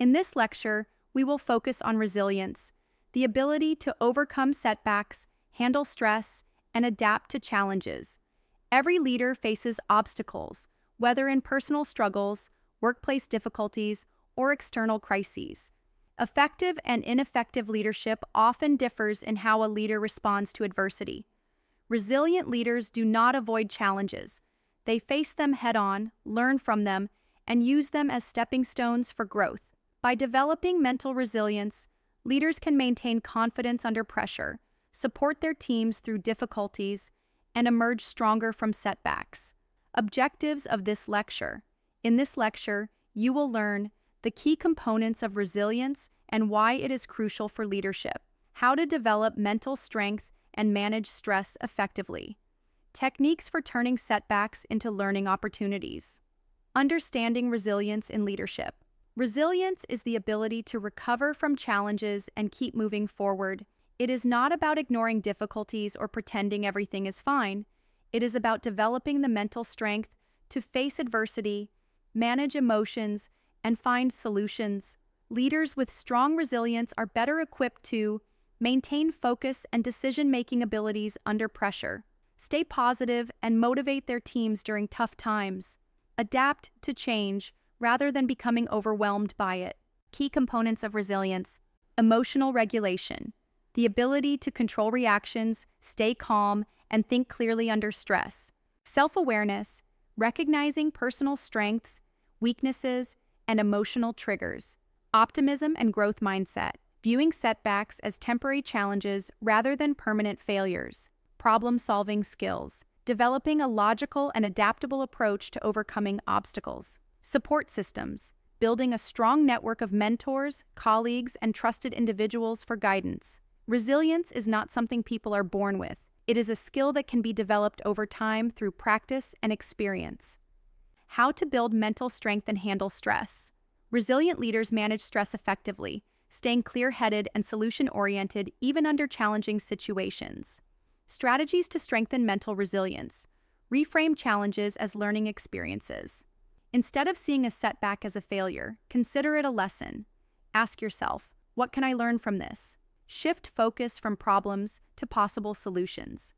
In this lecture, we will focus on resilience, the ability to overcome setbacks, handle stress, and adapt to challenges. Every leader faces obstacles, whether in personal struggles, workplace difficulties, or external crises. Effective and ineffective leadership often differs in how a leader responds to adversity. Resilient leaders do not avoid challenges. They face them head-on, learn from them, and use them as stepping stones for growth. By developing mental resilience, leaders can maintain confidence under pressure, support their teams through difficulties, and emerge stronger from setbacks. Objectives of this lecture. In this lecture, you will learn the key components of resilience and why it is crucial for leadership, how to develop mental strength and manage stress effectively, techniques for turning setbacks into learning opportunities, understanding resilience in leadership. Resilience is the ability to recover from challenges and keep moving forward. It is not about ignoring difficulties or pretending everything is fine. It is about developing the mental strength to face adversity, manage emotions, and find solutions. Leaders with strong resilience are better equipped to maintain focus and decision-making abilities under pressure, stay positive and motivate their teams during tough times, adapt to change rather than becoming overwhelmed by it. Key components of resilience: emotional regulation, the ability to control reactions, stay calm, and think clearly under stress. Self-awareness, recognizing personal strengths, weaknesses, and emotional triggers. Optimism and growth mindset, viewing setbacks as temporary challenges rather than permanent failures. Problem-solving skills, developing a logical and adaptable approach to overcoming obstacles. Support systems, building a strong network of mentors, colleagues, and trusted individuals for guidance. Resilience is not something people are born with. It is a skill that can be developed over time through practice and experience. How to build mental strength and handle stress. Resilient leaders manage stress effectively, staying clear-headed and solution-oriented even under challenging situations. Strategies to strengthen mental resilience. Reframe challenges as learning experiences. Instead of seeing a setback as a failure, consider it a lesson. Ask yourself, what can I learn from this? Shift focus from problems to possible solutions.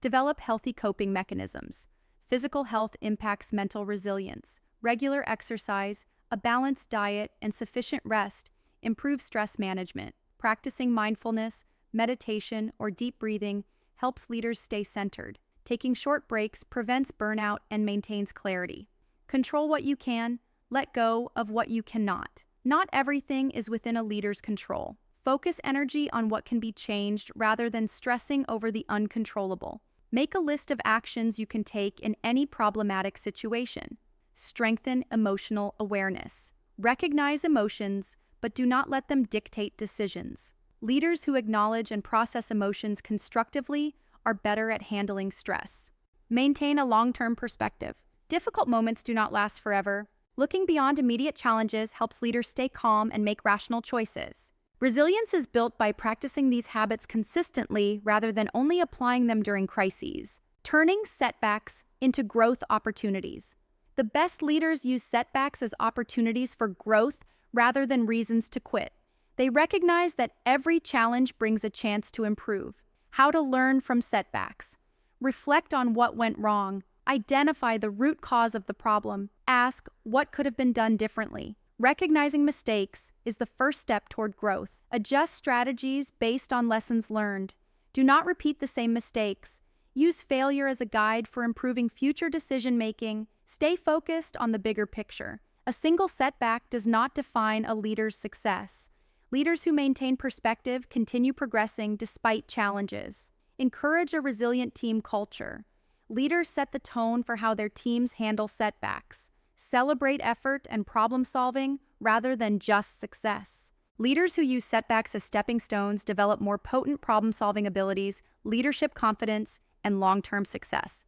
Develop healthy coping mechanisms. Physical health impacts mental resilience. Regular exercise, a balanced diet, and sufficient rest improve stress management. Practicing mindfulness, meditation, or deep breathing helps leaders stay centered. Taking short breaks prevents burnout and maintains clarity. Control what you can, let go of what you cannot. Not everything is within a leader's control. Focus energy on what can be changed rather than stressing over the uncontrollable. Make a list of actions you can take in any problematic situation. Strengthen emotional awareness. Recognize emotions, but do not let them dictate decisions. Leaders who acknowledge and process emotions constructively are better at handling stress. Maintain a long-term perspective. Difficult moments do not last forever. Looking beyond immediate challenges helps leaders stay calm and make rational choices. Resilience is built by practicing these habits consistently rather than only applying them during crises, turning setbacks into growth opportunities. The best leaders use setbacks as opportunities for growth rather than reasons to quit. They recognize that every challenge brings a chance to improve. How to learn from setbacks. Reflect on what went wrong. Identify the root cause of the problem. Ask what could have been done differently. Recognizing mistakes is the first step toward growth. Adjust strategies based on lessons learned. Do not repeat the same mistakes. Use failure as a guide for improving future decision-making. Stay focused on the bigger picture. A single setback does not define a leader's success. Leaders who maintain perspective continue progressing despite challenges. Encourage a resilient team culture. Leaders set the tone for how their teams handle setbacks. Celebrate effort and problem-solving rather than just success. Leaders who use setbacks as stepping stones develop more potent problem-solving abilities, leadership confidence, and long-term success.